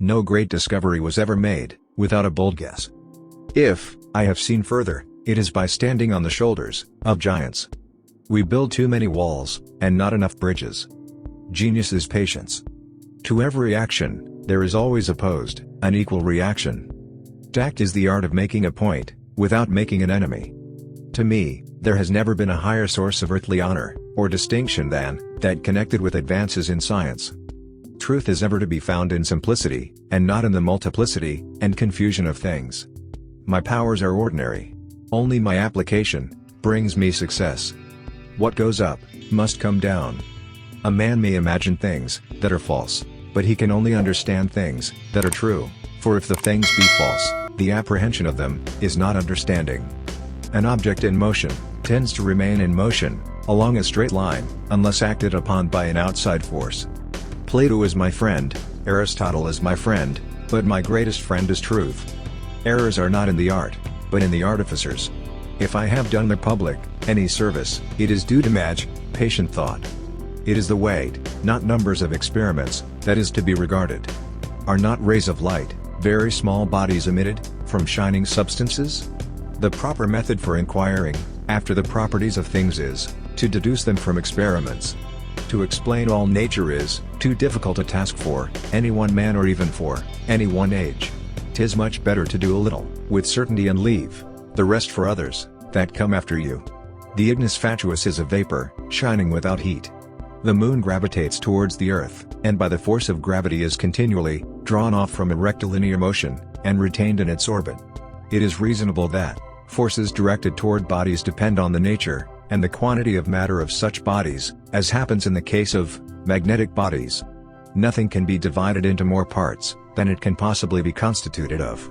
No great discovery was ever made, without a bold guess. If I have seen further, it is by standing on the shoulders of giants. We build too many walls, and not enough bridges. Genius is patience. To every action, there is always opposed, an equal reaction. Tact is the art of making a point, without making an enemy. To me, there has never been a higher source of earthly honor, or distinction than that connected with advances in science. Truth is ever to be found in simplicity, and not in the multiplicity and confusion of things. My powers are ordinary. Only my application brings me success. What goes up must come down. A man may imagine things that are false, but he can only understand things that are true, for if the things be false, the apprehension of them is not understanding. An object in motion tends to remain in motion, along a straight line, unless acted upon by an outside force. Plato is my friend, Aristotle is my friend, but my greatest friend is truth. Errors are not in the art, but in the artificers. If I have done the public any service, it is due to patient thought. It is the weight, not numbers of experiments, that is to be regarded. Are not rays of light very small bodies emitted from shining substances? The proper method for inquiring after the properties of things is to deduce them from experiments. To explain all nature is too difficult a task for any one man or even for any one age. 'Tis much better to do a little with certainty and leave the rest for others that come after you. The ignis fatuus is a vapor shining without heat. The moon gravitates towards the earth, and by the force of gravity is continually drawn off from a rectilinear motion, and retained in its orbit. It is reasonable that forces directed toward bodies depend on the nature and the quantity of matter of such bodies, as happens in the case of magnetic bodies. Nothing can be divided into more parts than it can possibly be constituted of.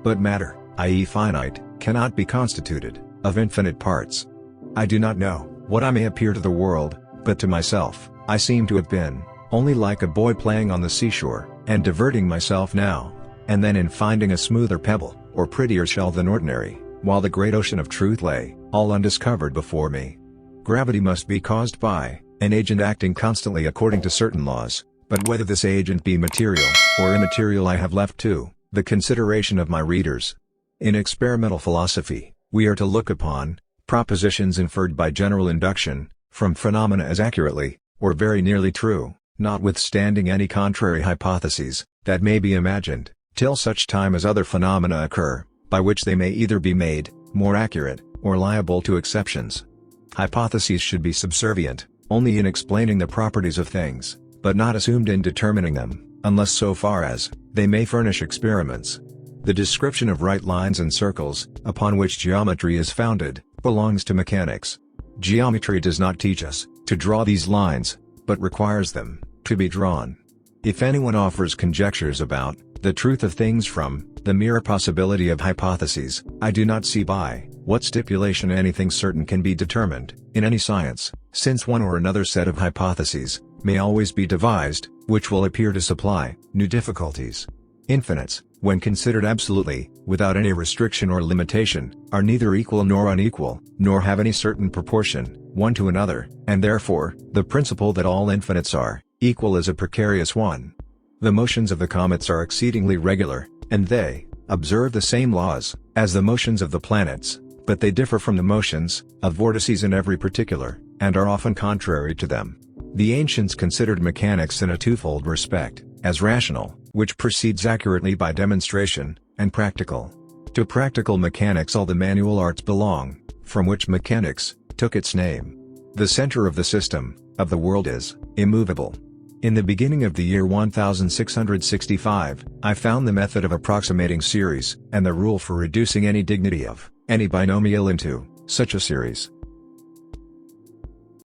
But matter, i.e. finite, cannot be constituted of infinite parts. I do not know what I may appear to the world, but to myself, I seem to have been only like a boy playing on the seashore, and diverting myself now and then in finding a smoother pebble, or prettier shell than ordinary, while the great ocean of truth lay all undiscovered before me. Gravity must be caused by an agent acting constantly according to certain laws, but whether this agent be material or immaterial I have left to the consideration of my readers. In experimental philosophy, we are to look upon propositions inferred by general induction from phenomena as accurately, or very nearly true, notwithstanding any contrary hypotheses that may be imagined, till such time as other phenomena occur, by which they may either be made more accurate, or liable to exceptions. Hypotheses should be subservient only in explaining the properties of things, but not assumed in determining them, unless so far as they may furnish experiments. The description of right lines and circles, upon which geometry is founded, belongs to mechanics. Geometry does not teach us to draw these lines, but requires them to be drawn. If anyone offers conjectures about the truth of things from the mere possibility of hypotheses, I do not see by what stipulation anything certain can be determined in any science, since one or another set of hypotheses may always be devised, which will appear to supply new difficulties. Infinites, when considered absolutely, without any restriction or limitation, are neither equal nor unequal, nor have any certain proportion one to another, and therefore, the principle that all infinites are equal is a precarious one. The motions of the comets are exceedingly regular, and they observe the same laws as the motions of the planets, but they differ from the motions of vortices in every particular, and are often contrary to them. The ancients considered mechanics in a twofold respect, as rational, which proceeds accurately by demonstration, and practical. To practical mechanics all the manual arts belong, from which mechanics took its name. The center of the system of the world is immovable. In the beginning of the year 1665, I found the method of approximating series, and the rule for reducing any dignity of any binomial into such a series.